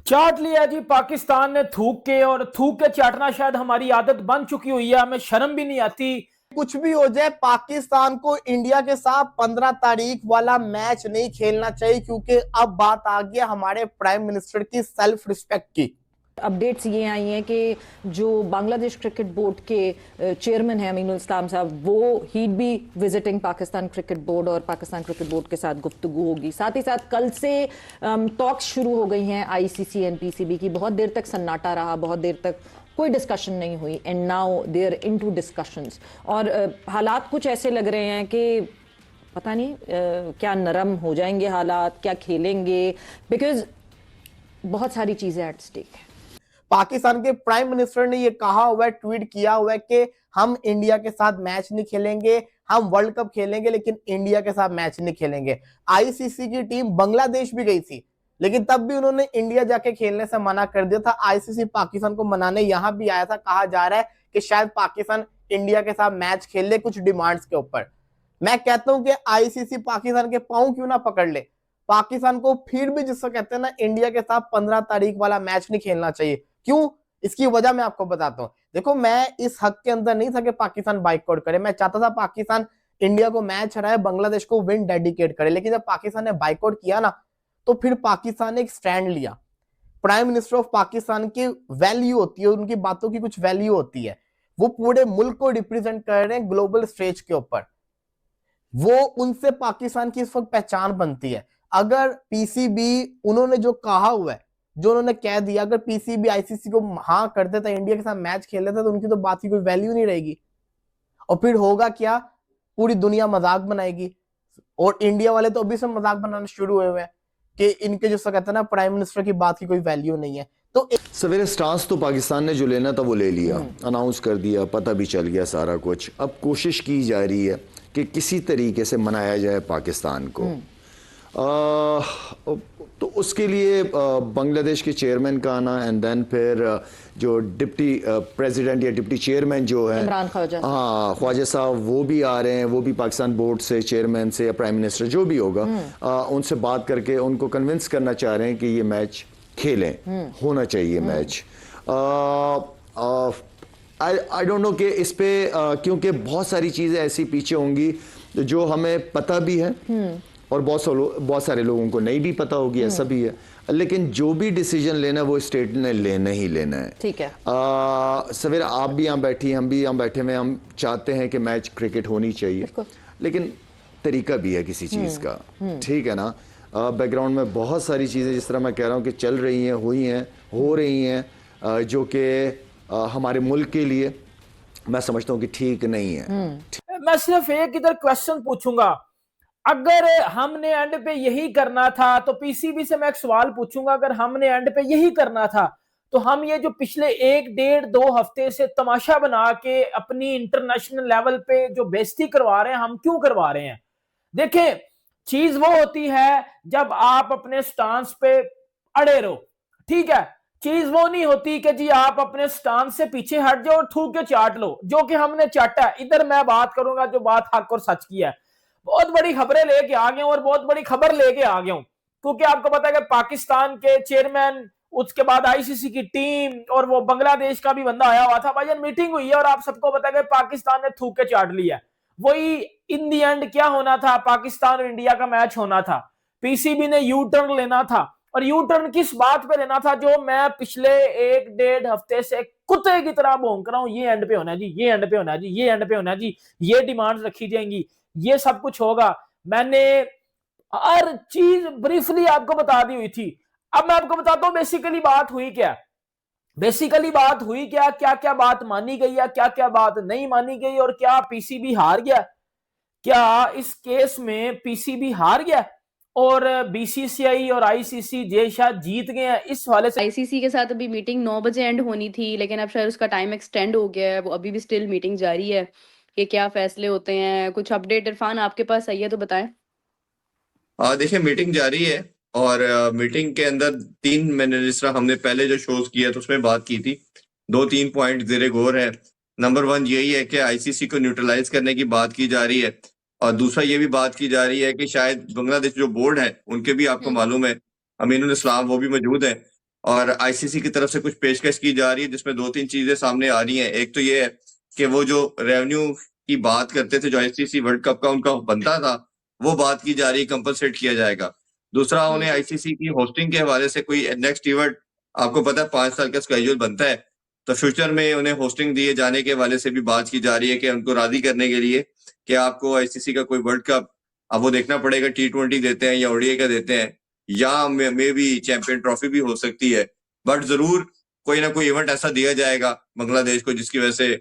चाट लिया जी पाकिस्तान ने थूक के, और थूक के चाटना शायद हमारी आदत बन चुकी हुई है, हमें शर्म भी नहीं आती। कुछ भी हो जाए, पाकिस्तान को इंडिया के साथ 15 तारीख वाला मैच नहीं खेलना चाहिए, क्योंकि अब बात आ गई हमारे प्राइम मिनिस्टर की सेल्फ रिस्पेक्ट की। अपडेट्स ये आई हैं कि जो बांग्लादेश क्रिकेट बोर्ड के चेयरमैन हैं अमीनुल इस्लाम साहब, वो he'd be visiting Pakistan cricket board और पाकिस्तान क्रिकेट बोर्ड के साथ गुफ्तगू होगी। साथ ही साथ कल से टॉक्स शुरू हो गई हैं आईसीसी एंड पीसीबी की। बहुत देर तक सन्नाटा रहा, बहुत देर तक कोई डिस्कशन नहीं हुई, and now they are into discussions. और हालात कुछ ऐसे लग रहे हैं कि पता नहीं क्या नरम हो जाएंगे हालात, क्या खेलेंगे, बिकॉज बहुत सारी चीजें एट स्टेक है। पाकिस्तान के प्राइम मिनिस्टर ने यह कहा हुआ है, ट्वीट किया हुआ है कि हम इंडिया के साथ मैच नहीं खेलेंगे, हम वर्ल्ड कप खेलेंगे लेकिन इंडिया के साथ मैच नहीं खेलेंगे। आईसीसी की टीम बांग्लादेश भी गई थी, लेकिन तब भी उन्होंने इंडिया जाके खेलने से मना कर दिया था। आईसीसी पाकिस्तान को मनाने यहां भी आया था। कहा जा रहा है कि शायद पाकिस्तान इंडिया के साथ मैच खेल ले कुछ डिमांड्स के ऊपर। मैं कहता हूं कि आईसीसी पाकिस्तान के पांव क्यों ना पकड़ ले, पाकिस्तान को फिर भी जिसको कहते हैं ना इंडिया के साथ 15 तारीख वाला मैच नहीं खेलना चाहिए। क्यों? इसकी वजह मैं आपको बताता हूं। देखो, मैं इस हक के अंदर नहीं था कि पाकिस्तान बाइकआउट करे। मैं चाहता था पाकिस्तान इंडिया को मैच हराए, बांग्लादेश को विन डेडिकेट करे। लेकिन जब पाकिस्तान ने बाइकआउट किया ना, तो फिर पाकिस्तान ने एक स्टैंड लिया। प्राइम मिनिस्टर ऑफ पाकिस्तान की वैल्यू होती है, उनकी बातों की कुछ वैल्यू होती है। वो पूरे मुल्क को रिप्रेजेंट कर रहे हैं ग्लोबल स्टेज के ऊपर। वो उनसे पाकिस्तान की इस वक्त पहचान बनती है। अगर पीसीबी उन्होंने जो कहा हुआ है, जो उन्होंने कह दिया, अगर पीसीबी आईसीसी को हाँ कर देता, इंडिया के साथ मैच खेल लेता, तो उनकी तो बात की कोई वैल्यू नहीं रहेगी। और फिर होगा क्या? पूरी दुनिया मजाक बनाएगी। और इंडिया वाले तो अभी से मजाक बनाना शुरू हुए हुए हैं कि इनके जो कहते हैं ना प्राइम मिनिस्टर की बात की कोई वैल्यू नहीं है। तो सवेरे स्टांस तो पाकिस्तान ने जो लेना था वो ले लिया, अनाउंस कर दिया, पता भी चल गया सारा कुछ। अब कोशिश की जा रही है कि किसी तरीके से मनाया जाए पाकिस्तान को। तो उसके लिए बांग्लादेश के चेयरमैन का आना, एंड देन फिर जो डिप्टी प्रेसिडेंट या डिप्टी चेयरमैन जो है इमरान ख्वाजा, हाँ ख्वाजा साहब, वो भी आ रहे हैं। वो भी पाकिस्तान बोर्ड से, चेयरमैन से या प्राइम मिनिस्टर जो भी होगा, उनसे बात करके उनको कन्विंस करना चाह रहे हैं कि ये मैच खेलें, होना चाहिए मैच। आई डोंट नो कि इस पे क्योंकि बहुत सारी चीज़ें ऐसी पीछे होंगी जो हमें पता भी है और बहुत सारे लोगों को नहीं भी पता होगी, ऐसा भी है। लेकिन जो भी डिसीजन लेना है वो स्टेट ने लेना ही लेना है। ठीक है। सवेरे आप भी यहाँ बैठी, हम भी यहाँ बैठे हुए, हम चाहते हैं कि मैच क्रिकेट होनी चाहिए, लेकिन तरीका भी है किसी चीज़ का, ठीक है ना। बैकग्राउंड में बहुत सारी चीज़ें, जिस तरह मैं कह रहा हूँ कि चल रही हैं, हुई हैं, हो रही हैं, जो कि हमारे मुल्क के लिए मैं समझता हूँ कि ठीक नहीं है। मैं सिर्फ एक इधर क्वेश्चन पूछूंगा, अगर हमने एंड पे यही करना था, तो पीसीबी से मैं एक सवाल पूछूंगा, अगर हमने एंड पे यही करना था, तो हम ये जो पिछले 1-1.5-2 हफ्ते से तमाशा बना के अपनी इंटरनेशनल लेवल पे जो बेइज्जती करवा रहे हैं, हम क्यों करवा रहे हैं? देखें, चीज वो होती है जब आप अपने स्टांस पे अड़े रहो, ठीक है। चीज वो नहीं होती कि जी आप अपने स्टांस से पीछे हट जाओ और थूक के चाट लो, जो कि हमने चाटा है। इधर मैं बात करूंगा जो बात हक और सच की है। बहुत बड़ी खबरें लेके आ गया हूं, और बहुत बड़ी खबर लेके आ गया हूं, क्योंकि आपको पता है कि पाकिस्तान के चेयरमैन, उसके बाद आईसीसी की टीम, और वो बांग्लादेश का भी बंदा आया हुआ था। भाईजान मीटिंग हुई है और आप सबको पता है कि पाकिस्तान ने थूक के चाट लिया। वही इन दी एंड क्या होना था, पाकिस्तान और इंडिया का मैच होना था। पीसीबी ने यू टर्न लेना था, और यू टर्न किस बात पे लेना था, जो मैं पिछले 1-1.5 हफ्ते से कुत्ते की तरह भौंक रहा हूं, ये एंड पे होना है जी, ये एंड पे होना है जी, ये एंड पे होना है जी, ये डिमांड्स रखी जाएंगी, ये सब कुछ होगा। मैंने हर चीज ब्रीफली आपको बता दी हुई थी। अब मैं आपको बताता हूं बेसिकली बात हुई क्या। क्या क्या बात मानी गई है, क्या क्या बात नहीं मानी गई, और क्या पीसीबी हार गया? क्या इस केस में पीसीबी हार गया और बीसीसीआई और आईसीसी जे शायद जीत गए हैं? इस वाले से आईसीसी के साथ अभी मीटिंग 9 बजे एंड होनी थी, लेकिन अब शायद उसका टाइम एक्सटेंड हो गया है। वो अभी भी स्टिल मीटिंग जारी है कि क्या फैसले होते हैं। कुछ अपडेट इरफान आपके पास आई है तो बताएं। देखिए, मीटिंग जारी है, और मीटिंग के अंदर 3 मैंने जिस तरह हमने पहले जो शोज किया तो उसमें बात की थी, 2-3 पॉइंट जेरे गौर है। नंबर 1 यही है कि आईसीसी को न्यूट्रलाइज करने की बात की जा रही है, और दूसरा ये भी बात की जा रही है कि शायद बांग्लादेश जो बोर्ड है उनके भी आपको मालूम है अमीनुल इस्लाम वो भी मौजूद है, और आईसीसी की तरफ से कुछ पेशकश की जा रही है जिसमें 2-3 चीजें सामने आ रही हैं। एक तो ये है कि वो जो रेवेन्यू की बात करते थे, जो आईसीसी वर्ल्ड कप का उनका बनता था, वो बात की जा रही है, कंपनसेट किया जाएगा। दूसरा, उन्हें आईसीसी की होस्टिंग के हवाले से कोई नेक्स्ट इवेंट, आपको पता है 5 साल का स्केड्यूल बनता है, तो फ्यूचर में उन्हें होस्टिंग दिए जाने के हवाले से भी बात की जा रही है कि उनको राजी करने के लिए कि आपको आईसीसी का कोई वर्ल्ड कप, अब वो देखना पड़ेगा T20 देते हैं या ओडीआई का देते हैं, या मे बी चैंपियन ट्रॉफी भी हो सकती है, बट जरूर कोई ना कोई इवेंट ऐसा दिया जाएगा बांग्लादेश को जिसकी वजह से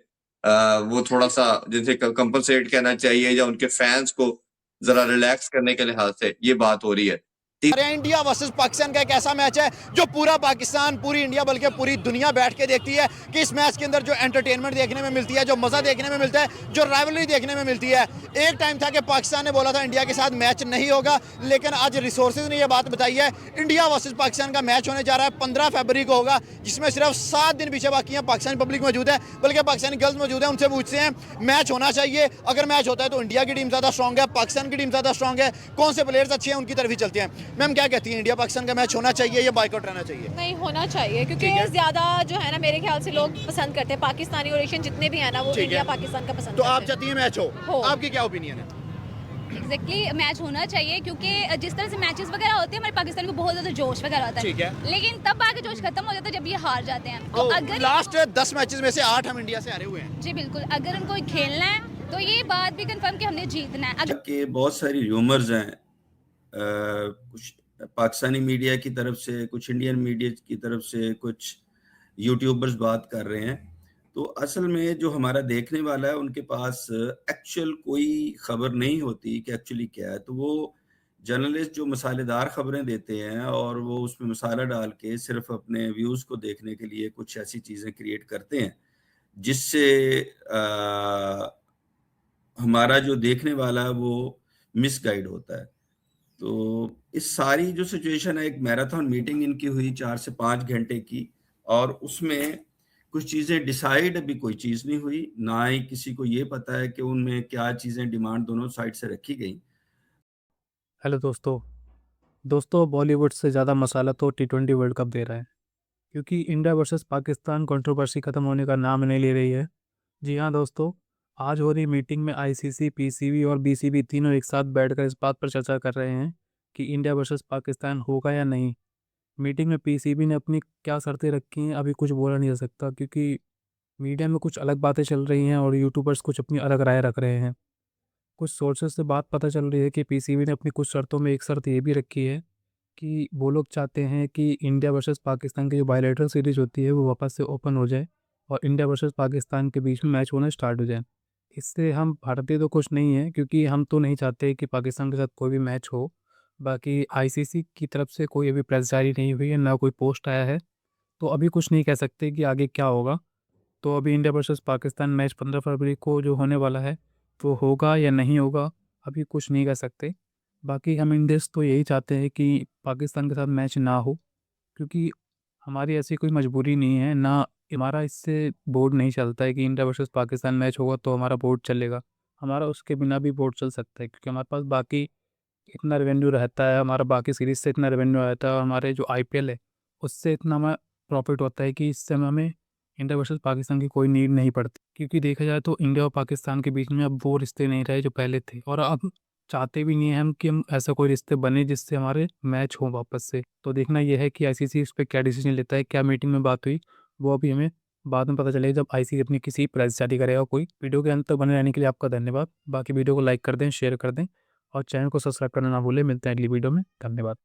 वो थोड़ा सा जैसे कंपनसेट करना चाहिए, या उनके फैंस को जरा रिलैक्स करने के लिहाज से ये बात हो रही है। इंडिया वर्सेस पाकिस्तान का एक ऐसा मैच है जो पूरा पाकिस्तान, पूरी इंडिया, बल्कि पूरी दुनिया बैठ के देखती है कि इस मैच के अंदर जो एंटरटेनमेंट देखने में मिलती है, जो मज़ा देखने में मिलता है, जो राइवलरी देखने में मिलती है। एक टाइम था कि पाकिस्तान ने बोला था इंडिया के साथ मैच नहीं होगा, लेकिन आज रिसोर्सेज ने यह बात बताई है इंडिया वर्सेस पाकिस्तान का मैच होने जा रहा है 15 फरवरी को होगा, जिसमें सिर्फ 7 दिन पीछे बाकी हैं। पाकिस्तानी पब्लिक मौजूद है, बल्कि पाकिस्तानी गर्ल्स मौजूद है, उनसे पूछते हैं मैच होना चाहिए, अगर मैच होता है तो इंडिया की टीम ज़्यादा स्ट्रॉन्ग है, पाकिस्तान की टीम ज़्यादा स्ट्रॉन्ग है, कौन से प्लेयर्स अच्छे हैं उनकी तरफ ही चलते हैं। मैम क्या कहती हैं, इंडिया पाकिस्तान का मैच होना चाहिए या बायकॉट रहना चाहिए? नहीं, होना चाहिए, क्योंकि ठीक है। ज्यादा जो है ना, मेरे ख्याल से लोग पसंद करते हैं पाकिस्तानी और एशियन जितने भी है ना, वो ठीक है। इंडिया पाकिस्तान का पसंद तो आप करते हैं। चाहती हैं मैच हो। आपकी क्या ओपिनियन है? एग्जैक्टली मैच होना चाहिए, क्योंकि जिस तरह से मैचेस वगैरह होते हैं हमारे पाकिस्तान को बहुत ज्यादा जोश वगैरह होता ठीक है। लेकिन तब आके जोश खत्म हो जाता है जब ये हार जाते हैं। तो अगर लास्ट 10 मैचेस में से 8 हम इंडिया से हारे हुए हैं। जी बिल्कुल, अगर उनको खेलना है तो ये बात भी कंफर्म कि हमने जीतना है। अगर कि बहुत सारी र्यूमर्स हैं, कुछ पाकिस्तानी मीडिया की तरफ से, कुछ इंडियन मीडिया की तरफ से, कुछ यूट्यूबर्स बात कर रहे हैं, तो असल में जो हमारा देखने वाला है उनके पास एक्चुअल कोई खबर नहीं होती कि एक्चुअली क्या है। तो वो जर्नलिस्ट जो मसालेदार खबरें देते हैं और वो उसमें मसाला डाल के सिर्फ अपने व्यूज़ को देखने के लिए कुछ ऐसी चीज़ें क्रिएट करते हैं जिससे हमारा जो देखने वाला है वो मिसगाइड होता है। तो इस सारी जो सिचुएशन है, एक मैराथन मीटिंग इनकी हुई 4 से 5 घंटे की, और उसमें कुछ चीज़ें डिसाइड अभी कोई चीज़ नहीं हुई, ना ही किसी को ये पता है कि उनमें क्या चीज़ें डिमांड दोनों साइड से रखी गई। हेलो दोस्तों बॉलीवुड से ज़्यादा मसाला तो T20 वर्ल्ड कप दे रहा है, क्योंकि इंडिया वर्सेस पाकिस्तान कंट्रोवर्सी ख़त्म होने का नाम नहीं ले रही है। जी हाँ दोस्तों, आज हो रही मीटिंग में आईसीसी, पीसीबी और बीसीबी तीनों एक साथ बैठकर इस बात पर चर्चा कर रहे हैं कि इंडिया वर्सेस पाकिस्तान होगा या नहीं। मीटिंग में पीसीबी ने अपनी क्या शर्तें रखी हैं अभी कुछ बोला नहीं जा सकता, क्योंकि मीडिया में कुछ अलग बातें चल रही हैं और यूट्यूबर्स कुछ अपनी अलग राय रख रहे हैं। कुछ सोर्सेज से बात पता चल रही है कि पीसीबी ने अपनी कुछ शर्तों में एक शर्त ये भी रखी है कि वो लोग चाहते हैं कि इंडिया वर्सेस पाकिस्तान की जो बायलैटरल सीरीज होती है वो वापस से ओपन हो जाए और इंडिया वर्सेस पाकिस्तान के बीच में मैच होना स्टार्ट हो जाए। इससे हम भारतीय तो खुश नहीं हैं, क्योंकि हम तो नहीं चाहते कि पाकिस्तान के साथ कोई भी मैच हो। बाकी आईसीसी की तरफ से कोई अभी प्रेस जारी नहीं हुई है, ना कोई पोस्ट आया है, तो अभी कुछ नहीं कह सकते कि आगे क्या होगा। तो अभी इंडिया वर्सेस पाकिस्तान मैच 15 फरवरी को जो होने वाला है वो होगा या नहीं होगा, अभी कुछ नहीं कह सकते। बाकी हम इंडियंस तो यही चाहते हैं कि पाकिस्तान के साथ मैच ना हो, क्योंकि हमारी ऐसी कोई मजबूरी नहीं है, ना हमारा इससे बोर्ड नहीं चलता है कि इंडिया वर्सेस पाकिस्तान मैच होगा तो हमारा बोर्ड चलेगा। हमारा उसके बिना भी बोर्ड चल सकता है, क्योंकि हमारे पास बाकी इतना रेवेन्यू रहता है, हमारा बाकी सीरीज से इतना रेवेन्यू रहता है, हमारे जो आईपीएल है उससे इतना हमें प्रॉफिट होता है कि इससे हमें इंडिया वर्सेस पाकिस्तान की कोई नीड नहीं पड़ती। क्योंकि देखा जाए तो इंडिया और पाकिस्तान के बीच में अब वो रिश्ते नहीं रहे जो पहले थे, और अब चाहते भी नहीं हैं हम कि हम ऐसा कोई रिश्ते बने जिससे हमारे मैच हो वापस से। तो देखना यह है कि आईसीसी इस पर क्या डिसीजन लेता है, क्या मीटिंग में बात हुई, वो अभी हमें बाद में पता चलेगा जब आईसीसी अपनी किसी प्रेस जारी करेगा कोई। वीडियो के अंत तक बने रहने के लिए आपका धन्यवाद। बाकी वीडियो को लाइक कर दें, शेयर कर दें और चैनल को सब्सक्राइब करना ना भूलें। मिलते हैं अगली वीडियो में, धन्यवाद।